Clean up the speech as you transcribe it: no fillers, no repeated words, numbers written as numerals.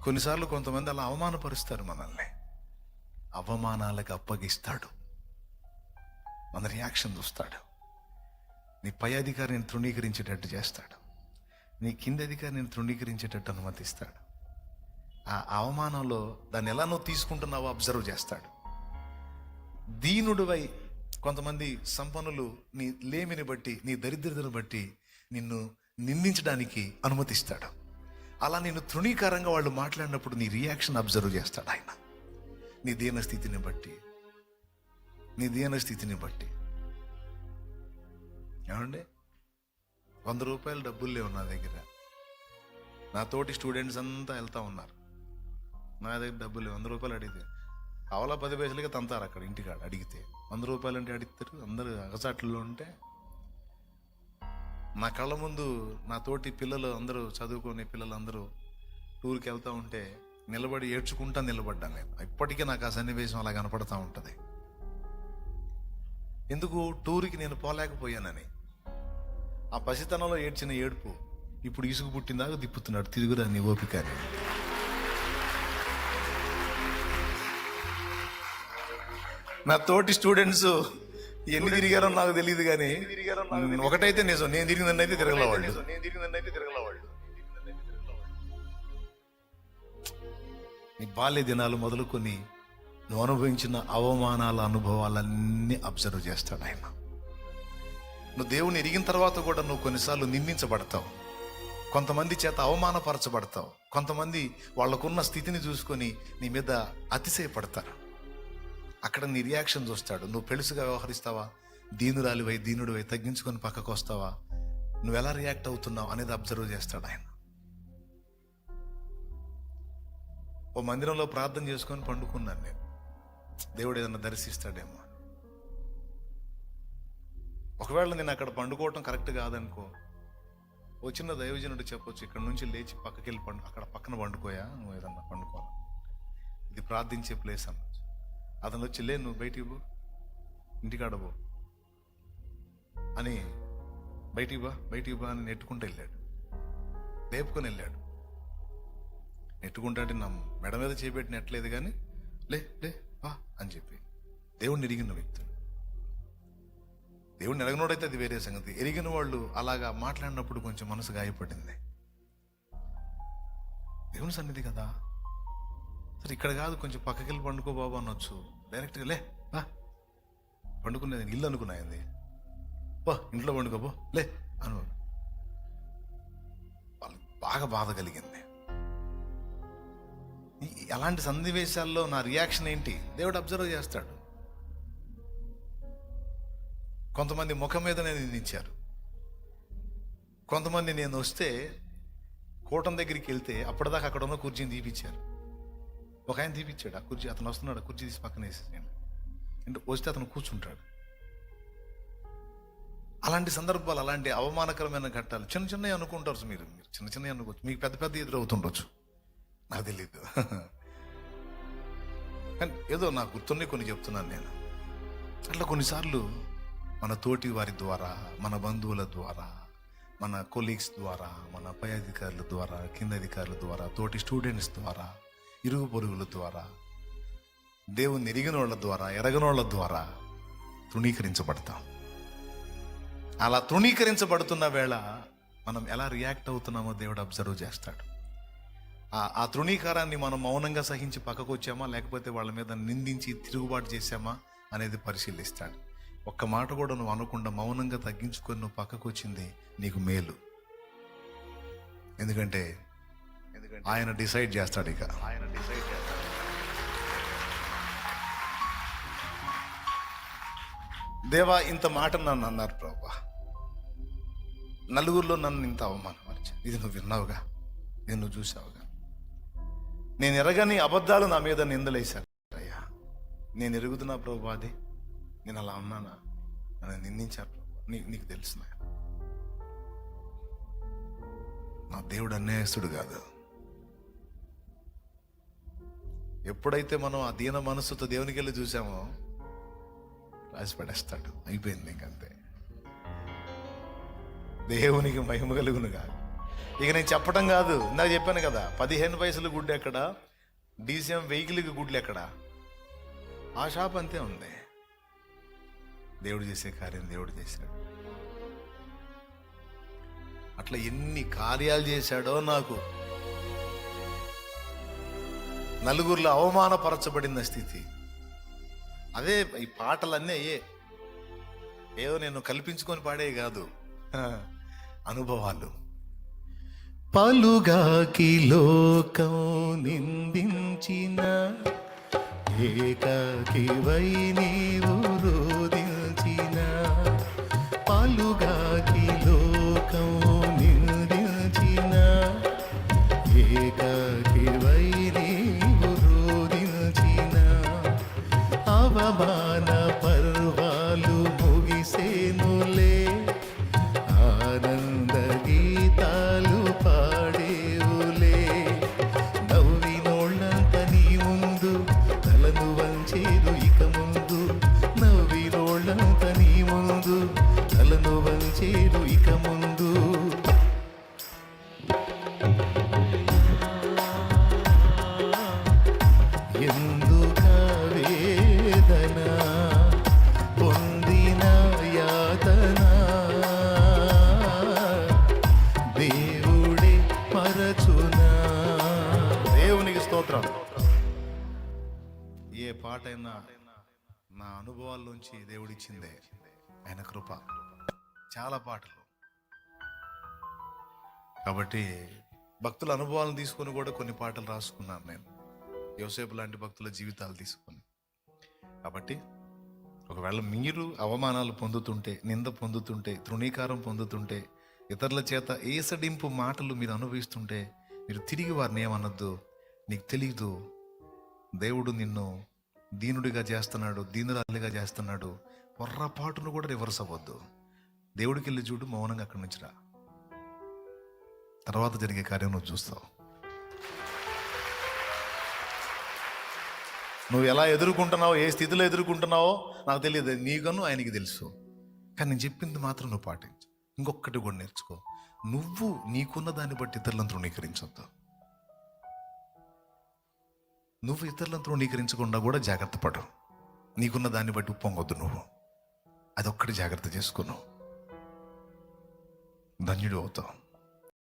కొన్నిసార్లు కొంతమంది అలా అవమానపరుస్తారు మనల్ని. అవమానాలకు అప్పగిస్తాడు, మన రియాక్షన్ చూస్తాడు. నీ పై అధికారిని తృణీకరించేటట్టు చేస్తాడు, నీ కింద అధికారిని తృణీకరించేటట్టు అనుమతిస్తాడు. ఆ అవమానంలో దాన్ని ఎలా నువ్వు తీసుకుంటున్నావో అబ్జర్వ్ చేస్తాడు. దీనుడివై కొంతమంది సంపన్నులు నీ లేమిని బట్టి, నీ దరిద్రతను బట్టి నిన్ను నిందించడానికి అనుమతిస్తాడు. అలా నేను తృణీకారంగా వాళ్ళు మాట్లాడినప్పుడు నీ రియాక్షన్ అబ్జర్వ్ చేస్తాడు ఆయన. నీ దీన స్థితిని బట్టి, నీ దీన స్థితిని బట్టి. ఏమండి, 100 రూపాయలు డబ్బులు లేవు నా దగ్గర. నా తోటి స్టూడెంట్స్ అంతా వెళ్తా ఉన్నారు, నా దగ్గర డబ్బులు లేవు. 100 రూపాయలు అడిగితే అవలా 10 పైసలకే తంతారు అక్కడ ఇంటికాడ. అడిగితే 100 రూపాయలు అంటే అడుగుతారు. అందరూ అగచాట్లలో ఉంటే నా కళ్ళ ముందు నా తోటి పిల్లలు అందరూ, చదువుకునే పిల్లలు అందరూ టూర్కి వెళ్తూ ఉంటే నిలబడి ఏడ్చుకుంటా నిలబడ్డాను నేను. ఇప్పటికీ నాకు ఆ సన్నివేశం అలా కనపడతా ఉంటుంది. ఎందుకు? టూర్కి నేను పోలేకపోయానని. ఆ పసితనంలో ఏడ్చిన ఏడుపు ఇప్పుడు ఇసుగు పుట్టిందాక తిప్పుతున్నాడు. తిరుగురా నీ ఓపిక అని. నా తోటి స్టూడెంట్స్ ఎన్ని తిరిగారో నాకు తెలియదు, కానీ ఒకటైతే నిజం, నేను తిరిగిందని అయితే తిరగలవాళ్ళు. నీ బాల్య దినాలు మొదలుకొని నువ్వు అనుభవించిన అవమానాల అనుభవాలన్నీ అబ్జర్వ్ చేస్తాడు ఆయన. నువ్వు దేవుని ఎరిగిన తర్వాత కూడా నువ్వు కొన్నిసార్లు నిందించబడతావు, కొంతమంది చేత అవమానపరచబడతావు, కొంతమంది వాళ్ళకున్న స్థితిని చూసుకొని నీ మీద అతిశయపడతారు. అక్కడ నీ రియాక్షన్ చూస్తాడు. నువ్వు పెళుసుగా వ్యవహరిస్తావా, దీనురాలివై దీనుడివై తగ్గించుకొని పక్కకు వస్తావా, నువ్వు ఎలా రియాక్ట్ అవుతున్నావు అనేది అబ్జర్వ్ చేస్తాడు ఆయన. ఓ మందిరంలో ప్రార్థన చేసుకొని పండుకున్నాను నేను, దేవుడు ఏదన్నా దర్శిస్తాడేమో. ఒకవేళ నేను అక్కడ పండుకోవటం కరెక్ట్ కాదనుకో, ఓ చిన్న దైవజనుడు చెప్పొచ్చు, ఇక్కడ నుంచి లేచి పక్కకి వెళ్ళి అక్కడ పక్కన పండుకోయా, నువ్వు ఏదన్నా పండుకోవాలి, ఇది ప్రార్థించే ప్లేస్ అన్న. అతను వచ్చి, లే నువ్వు బయటికి పో, ఇంటికాడ పో అని, బయటికి బా అని నెట్టుకుంటూ వెళ్ళాడు, లేపుకొని వెళ్ళాడు. నెట్టుకుంటా అంటే నా మెడ మీద చేపెట్టి నెట్టలేదు, కానీ లే వా అని చెప్పి. దేవుడిని ఎరిగిన వ్యక్తులు, దేవుడిని ఎరగనోడైతే అది వేరే సంగతి. ఎరిగిన వాళ్ళు అలాగా మాట్లాడినప్పుడు కొంచెం మనసు గాయపడింది. దేవుని సన్నిధి కదా, సరే ఇక్కడ కాదు, కొంచెం పక్కకి వెళ్ళి పండుకో బాబు అనొచ్చు. డైరెక్ట్గా లే బా పండుకునేది ఇల్లు అనుకున్నాయింది, బా ఇంట్లో పండుకోబో లే అను. వాళ్ళకి బాగా బాధ కలిగింది. అలాంటి సన్నివేశాల్లో నా రియాక్షన్ ఏంటి దేవుడు అబ్జర్వ్ చేస్తాడు. కొంతమంది ముఖం మీదనే నిందించారు, కొంతమంది నేను వస్తే కూటం దగ్గరికి వెళ్తే అప్పటిదాకా అక్కడ ఉన్న కుర్చీని తీపిచ్చారు. ఒక ఆయన తీపిచ్చాడు ఆ కుర్చీ, అతను వస్తున్నాడు, కుర్చీ తీసి పక్కన వేసేసాడు. అంటే వస్తే అతను కూర్చుంటాడు. అలాంటి సందర్భాలు, అలాంటి అవమానకరమైన ఘట్టాలు చిన్న చిన్నవి అనుకుంటారు మీరు చిన్నవి అనుకోవచ్చు, మీకు పెద్ద పెద్ద ఎదురవుతుండొచ్చు, నాకు తెలీదు. కానీ ఏదో నాకు గుర్తున్నాయి కొన్ని చెప్తున్నాను నేను. అట్లా కొన్నిసార్లు మన తోటి వారి ద్వారా, మన బంధువుల ద్వారా, మన కొలీగ్స్ ద్వారా, మన పై అధికారుల ద్వారా, కింద అధికారుల ద్వారా, తోటి స్టూడెంట్స్ ద్వారా, ఇరుగు పొరుగుల ద్వారా, దేవుని ఎరిగిన వాళ్ళ ద్వారా, ఎరగనోళ్ళ ద్వారా తృణీకరించబడతాం. అలా తృణీకరించబడుతున్న వేళ మనం ఎలా రియాక్ట్ అవుతున్నామో దేవుడు అబ్జర్వ్ చేస్తాడు. ఆ తృణీకారాన్ని మనం మౌనంగా సహించి పక్కకు వచ్చామా, లేకపోతే వాళ్ళ మీద నిందించి తిరుగుబాటు చేశామా అనేది పరిశీలిస్తాడు. ఒక్క మాట కూడా నువ్వు అనకుండా మౌనంగా తగ్గించుకొని నువ్వు పక్కకు వచ్చింది నీకు మేలు. ఎందుకంటే ఆయన డిసైడ్ చేస్తాడు. ఇక ఆయన డిసైడ్ చేస్తాడు. దేవా, ఇంత మాట నన్ను అన్నారు ప్రభా, నలుగురిలో నన్ను ఇంత అవమానపరిచారు, ఇది నువ్వు విన్నావుగా, ఇది నువ్వు చూసావుగా. నేను ఎరగని అబద్ధాలు నా మీద నిందలేశాను అయ్యా, నేను ఎరుగుతున్నా ప్రభా, అది నేను అలా ఉన్నానా, నన్ను నిందించారు ప్రభా, నీకు తెలుసు. నా దేవుడు అన్యాయస్తుడు కాదు. ఎప్పుడైతే మనం ఆ దీన మనస్సుతో దేవునికి వెళ్ళి చూసామో రాసి పడేస్తాడు, అయిపోయింది ఇంకంతే. దేవునికి మహిమ కలుగును కాదు. ఇక నేను చెప్పడం కాదు, ఇందాక చెప్పాను కదా, 15 పైసలు గుడ్డు ఎక్కడ, డీసీఎం వెహికల్కి గుడ్లు ఎక్కడ, ఆ షాప్ అంతే ఉంది. దేవుడు చేసే కార్యం దేవుడు చేశాడు. అట్లా ఎన్ని కార్యాలు చేశాడో. నాకు నలుగురిలో అవమానపరచబడిన స్థితి. అదే ఈ పాటలన్నీ ఏదో నేను కల్పించుకొని పాడే కాదు, అనుభవాలు. పలుగాకి లోకం నిందించిన ఏకాకివై నీవు రోదించిన, పలుగాకి లోకం నిందించిన ఏకాకివై నీవు రోదించిన, అవమాన పర్వాలు ముగిసేనులే, ఆనంద గీతాలు పాడేవులే, నవ్వినోళ్ళంత నీ ముందు తలను వంచేదు ఇక ముందు, నవ్వినోళ్ళంత నీ ముందు తలను వంచేదు ఇక ముందు. ఎందుక వేదన పొందిన యాతన, దేవుడే మరచునా. దేవునికి స్తోత్రం. ఏ పాటైనా నా అనుభవాల్లోంచి దేవుడిచ్చిందే, ఆయన కృప. చాలా పాటలు కాబట్టి భక్తుల అనుభవాలను తీసుకొని కూడా కొన్ని పాటలు రాసుకున్నాను నేను, యోసేపు లాంటి భక్తుల జీవితాలు తీసుకొని. కాబట్టి ఒకవేళ మీరు అవమానాలు పొందుతుంటే, నింద పొందుతుంటే, తృణీకారం పొందుతుంటే, ఇతరుల చేత ఏసడింపు మాటలు మీరు అనుభవిస్తుంటే, మీరు తిరిగి వారిని ఏమనొద్దు. నీకు తెలీదు, దేవుడు నిన్ను దీనుడిగా చేస్తున్నాడు, దీనురాలిగా చేస్తున్నాడు. పొర్రపాటును కూడా రివర్స్ అవ్వద్దు. దేవుడికి వెళ్ళి చూడు, మౌనంగా అక్కడి నుంచి రా. తర్వాత జరిగే కార్యం నువ్వు చూస్తావు. నువ్వు ఎలా ఎదుర్కొంటున్నావో, ఏ స్థితిలో ఎదుర్కొంటున్నావో నాకు తెలియదు, నీకను ఆయనకి తెలుసు. కానీ నేను చెప్పింది మాత్రం నువ్వు పాటించు. ఇంకొకటి కూడా నేర్చుకో, నువ్వు నీకున్న దాన్ని బట్టి ఇతరులను తృణీకరించొద్దు. నువ్వు ఇతరులను తృణీకరించకుండా కూడా జాగ్రత్త పడు. నీకున్న దాన్ని బట్టి ఉప్పొంగొద్దు. నువ్వు అదొక్కటి జాగ్రత్త చేసుకున్నావు, ధన్యుడు అవుతావు.